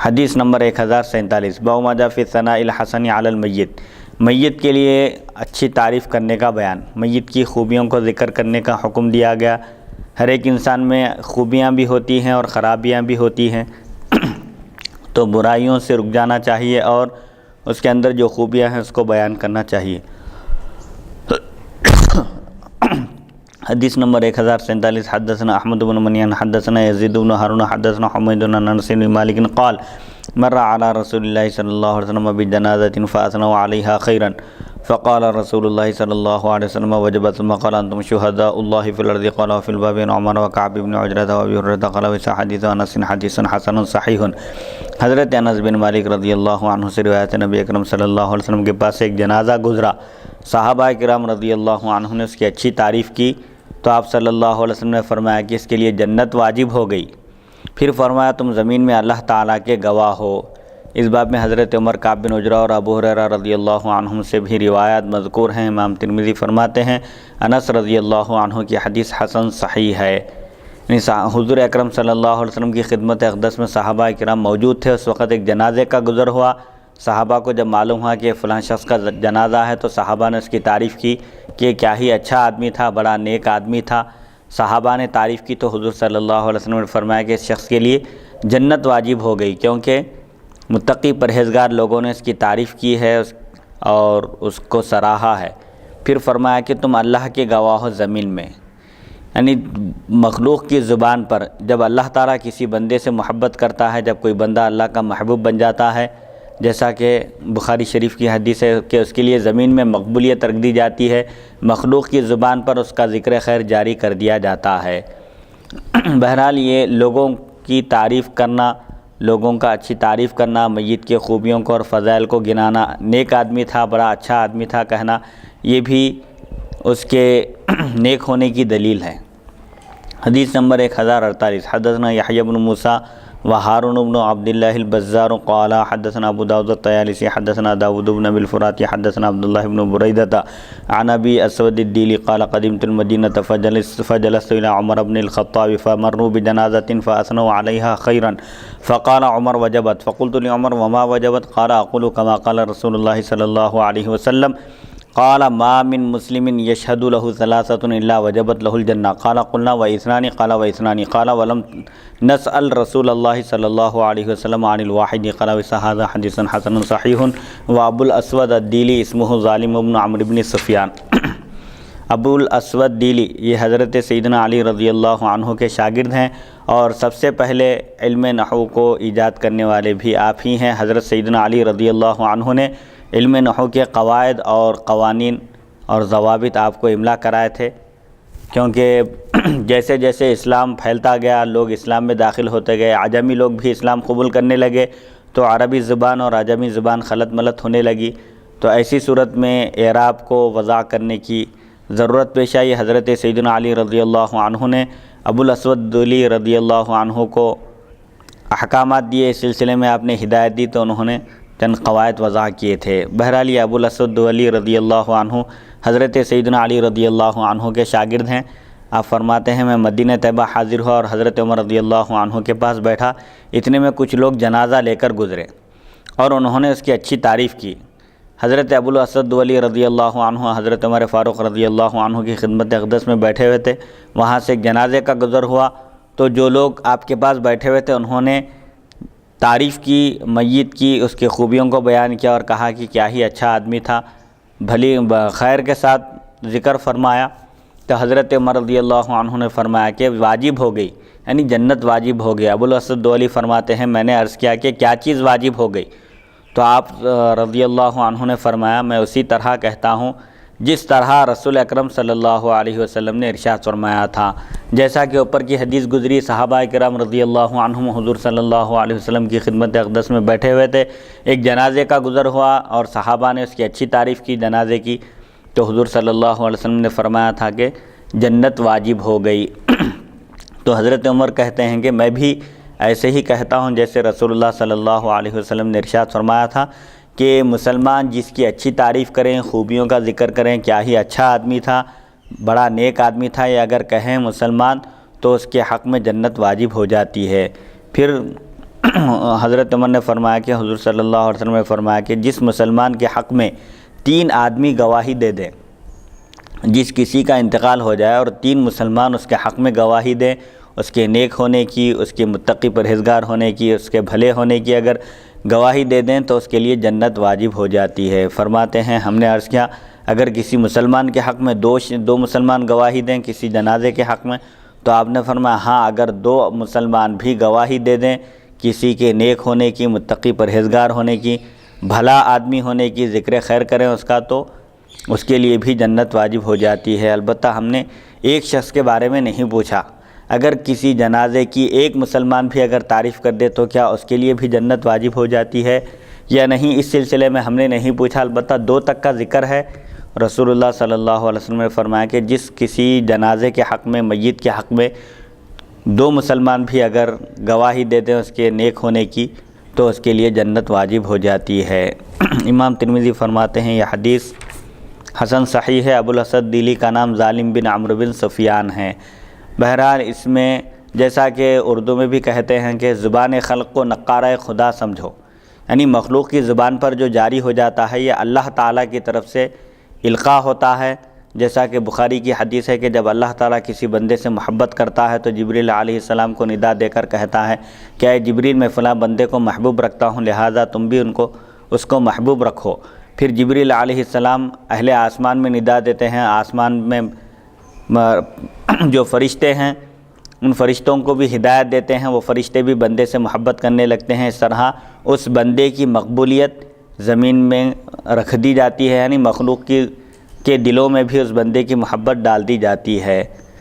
حدیث نمبر 1047 باب ما جاء فی ثناء الحسن علی المیت، میت کے لیے اچھی تعریف کرنے کا بیان، میت کی خوبیوں کو ذکر کرنے کا حکم دیا گیا۔ ہر ایک انسان میں خوبیاں بھی ہوتی ہیں اور خرابیاں بھی ہوتی ہیں، تو برائیوں سے رک جانا چاہیے اور اس کے اندر جو خوبیاں ہیں اس کو بیان کرنا چاہیے۔ حدیث نمبر 1047 حدثنا احمد بن منیان حدثنا یزید بن ہارون حدثنا حمید بن انس بن مالک قال مر على رسول اللہ صلی اللہ علیہ وسلم بجنازة فاثنوا عليها خيرا فقال رسول اللہ صلی اللہ علیہ وسلم وجبت، ثم قال انتم شهداء الله في الارض، قال وفي الباب عن عمر وكعب بن عجرة وابي هريرة قال وسع حديث انس حدیث حسن صحیح۔ حضرت انس بن مالک رضی اللہ عنہ سے روایت، نبی اکرم صلی اللہ علیہ وسلم کے پاس ایک جنازہ گزرا، صحابہ کرام رضی اللہ عنہ نے اس کی اچھی تعریف کی، تو آپ صلی اللہ علیہ وسلم نے فرمایا کہ اس کے لیے جنت واجب ہو گئی۔ پھر فرمایا تم زمین میں اللہ تعالیٰ کے گواہ ہو۔ اس باب میں حضرت عمر، کعب بن عجرہ اور ابو ہریرہ رضی اللہ عنہم سے بھی روایات مذکور ہیں۔ امام ترمذی فرماتے ہیں انس رضی اللہ عنہ کی حدیث حسن صحیح ہے۔ حضور اکرم صلی اللہ علیہ وسلم کی خدمت اقدس میں صحابہ کرام موجود تھے۔ اس وقت ایک جنازے کا گزر ہوا، صحابہ کو جب معلوم ہوا کہ فلاں شخص کا جنازہ ہے تو صحابہ نے اس کی تعریف کی کہ کیا ہی اچھا آدمی تھا، بڑا نیک آدمی تھا۔ صحابہ نے تعریف کی تو حضور صلی اللہ علیہ وسلم نے فرمایا کہ اس شخص کے لیے جنت واجب ہو گئی، کیونکہ متقی پرہیزگار لوگوں نے اس کی تعریف کی ہے اور اس کو سراہا ہے۔ پھر فرمایا کہ تم اللہ کے گواہ ہو زمین میں، یعنی مخلوق کی زبان پر جب اللہ تعالیٰ کسی بندے سے محبت کرتا ہے، جب کوئی بندہ اللہ کا محبوب بن جاتا ہے، جیسا کہ بخاری شریف کی حدیث ہے کہ اس کے لیے زمین میں مقبولیت رکھ دی جاتی ہے، مخلوق کی زبان پر اس کا ذکر خیر جاری کر دیا جاتا ہے۔ بہرحال یہ لوگوں کی تعریف کرنا، لوگوں کا اچھی تعریف کرنا، میت کے خوبیوں کو اور فضائل کو گنانا، نیک آدمی تھا، بڑا اچھا آدمی تھا کہنا، یہ بھی اس کے نیک ہونے کی دلیل ہے۔ حدیث نمبر 1048 حدثنا یحییٰ بن موسیٰ وہارون بن عبد اللہ البزار قال حدثنا ابو داود الطیالسی حدثنا داود بن ابی الفرات حدثنا عبداللہ بن بریدہ عن ابی اسود الدیلی قال قدمت المدینة فجلست الى عمر بن الخطاب فمروا بجنازة فاثنوا عليها خيرا فقال عمر وجبت، فقلت لعمر وما وجبت؟ قال اقول كما قال رسول اللہ صلی اللہ علیہ وسلم قال ما من مسلم يشهد له ثلاثة الا وجبت له الجنة قال قلنا واثنان قال واثنان قال ولم نسأل رسول اللہ صلی اللہ علیہ وسلم عن الواحد قال وهذا حدیث حسن صحیح۔ وابو الاسود الدیلی اسمہ ظالم بن عمرو بن سفیان۔ ابو الاسود دیلی یہ حضرت سیدنا علی رضی اللہ عنہ کے شاگرد ہیں اور سب سے پہلے علم نحو کو ایجاد کرنے والے بھی آپ ہی ہیں۔ حضرت سیدنا علی رضی اللہ عنہ نے علم نحو کے قواعد اور قوانین اور ضوابط آپ کو املا کرائے تھے، کیونکہ جیسے جیسے اسلام پھیلتا گیا، لوگ اسلام میں داخل ہوتے گئے، عجمی لوگ بھی اسلام قبول کرنے لگے، تو عربی زبان اور عجمی زبان خلط ملط ہونے لگی، تو ایسی صورت میں اعراب کو وضع کرنے کی ضرورت پیش آئی۔ حضرت سیدنا علی رضی اللہ عنہ نے ابو الاسود دیلی رضی اللہ عنہ کو احکامات دیے، اس سلسلے میں آپ نے ہدایت دی تو انہوں نے چند قواعد وضع کیے تھے۔ بہرحال یہ ابو الاسود دیلی رضی اللہ عنہ حضرت سیدنا علی رضی اللہ عنہ کے شاگرد ہیں۔ آپ فرماتے ہیں میں مدینہ طیبہ حاضر ہوا اور حضرت عمر رضی اللہ عنہ کے پاس بیٹھا، اتنے میں کچھ لوگ جنازہ لے کر گزرے اور انہوں نے اس کی اچھی تعریف کی۔ حضرت ابو الاسود دیلی رضی اللہ عنہ حضرت عمر فاروق رضی اللہ عنہ کی خدمت اقدس میں بیٹھے ہوئے تھے، وہاں سے ایک جنازے کا گزر ہوا، تو جو لوگ آپ کے پاس بیٹھے ہوئے تھے انہوں نے تعریف کی میت کی، اس کی خوبیوں کو بیان کیا اور کہا کہ کیا ہی اچھا آدمی تھا، بھلی خیر کے ساتھ ذکر فرمایا۔ تو حضرت عمر رضی اللہ عنہ نے فرمایا کہ واجب ہو گئی، یعنی جنت واجب ہو گئی۔ ابو الاسود دیلی فرماتے ہیں میں نے عرض کیا کہ کیا چیز واجب ہو گئی؟ تو آپ رضی اللہ عنہ نے فرمایا میں اسی طرح کہتا ہوں جس طرح رسول اکرم صلی اللہ علیہ وسلم نے ارشاد فرمایا تھا۔ جیسا کہ اوپر کی حدیث گزری، صحابہ کرام رضی اللہ عنہم حضور صلی اللہ علیہ وسلم کی خدمت اقدس میں بیٹھے ہوئے تھے، ایک جنازے کا گزر ہوا اور صحابہ نے اس کی اچھی تعریف کی جنازے کی، تو حضور صلی اللہ علیہ وسلم نے فرمایا تھا کہ جنت واجب ہو گئی۔ تو حضرت عمر کہتے ہیں کہ میں بھی ایسے ہی کہتا ہوں جیسے رسول اللہ صلی اللہ علیہ وسلم نے ارشاد فرمایا تھا کہ مسلمان جس کی اچھی تعریف کریں، خوبیوں کا ذکر کریں، کیا ہی اچھا آدمی تھا، بڑا نیک آدمی تھا، یہ اگر کہیں مسلمان تو اس کے حق میں جنت واجب ہو جاتی ہے۔ پھر حضرت عمر نے فرمایا کہ حضور صلی اللہ علیہ وسلم نے فرمایا کہ جس مسلمان کے حق میں 3 آدمی گواہی دے دیں، جس کسی کا انتقال ہو جائے اور 3 مسلمان اس کے حق میں گواہی دیں، اس کے نیک ہونے کی، اس کے متقی پرہیزگار ہونے کی، اس کے بھلے ہونے کی اگر گواہی دے دیں تو اس کے لیے جنت واجب ہو جاتی ہے۔ فرماتے ہیں ہم نے عرض کیا اگر کسی مسلمان کے حق میں 2 مسلمان گواہی دیں کسی جنازے کے حق میں، تو آپ نے فرمایا ہاں اگر 2 مسلمان بھی گواہی دے دیں کسی کے نیک ہونے کی، متقی پرہیزگار ہونے کی، بھلا آدمی ہونے کی، ذکر خیر کریں اس کا، تو اس کے لیے بھی جنت واجب ہو جاتی ہے۔ البتہ ہم نے ایک شخص کے بارے میں نہیں پوچھا، اگر کسی جنازے کی ایک مسلمان بھی اگر تعریف کر دے تو کیا اس کے لیے بھی جنت واجب ہو جاتی ہے یا نہیں، اس سلسلے میں ہم نے نہیں پوچھا۔ البتہ 2 تک کا ذکر ہے۔ رسول اللہ صلی اللہ علیہ وسلم نے فرمایا کہ جس کسی جنازے کے حق میں، میت کے حق میں 2 مسلمان بھی اگر گواہی دے دیں اس کے نیک ہونے کی تو اس کے لیے جنت واجب ہو جاتی ہے۔ امام ترمذی فرماتے ہیں یہ حدیث حسن صحیح ہے۔ ابو الاسد دلی کا نام ظالم بن عمرو بن سفیان ہے۔ بہرحال اس میں جیسا کہ اردو میں بھی کہتے ہیں کہ زبان خلق کو نقارہ خدا سمجھو، یعنی مخلوق کی زبان پر جو جاری ہو جاتا ہے یہ اللہ تعالیٰ کی طرف سے القاء ہوتا ہے۔ جیسا کہ بخاری کی حدیث ہے کہ جب اللہ تعالیٰ کسی بندے سے محبت کرتا ہے تو جبریل علیہ السلام کو ندا دے کر کہتا ہے کہ اے جبریل میں فلاں بندے کو محبوب رکھتا ہوں، لہٰذا تم بھی اس کو محبوب رکھو۔ پھر جبریل علیہ السلام اہل آسمان میں ندا دیتے ہیں، آسمان میں جو فرشتے ہیں ان فرشتوں کو بھی ہدایت دیتے ہیں، وہ فرشتے بھی بندے سے محبت کرنے لگتے ہیں۔ اس طرح اس بندے کی مقبولیت زمین میں رکھ دی جاتی ہے، یعنی مخلوق کے دلوں میں بھی اس بندے کی محبت ڈال دی جاتی ہے۔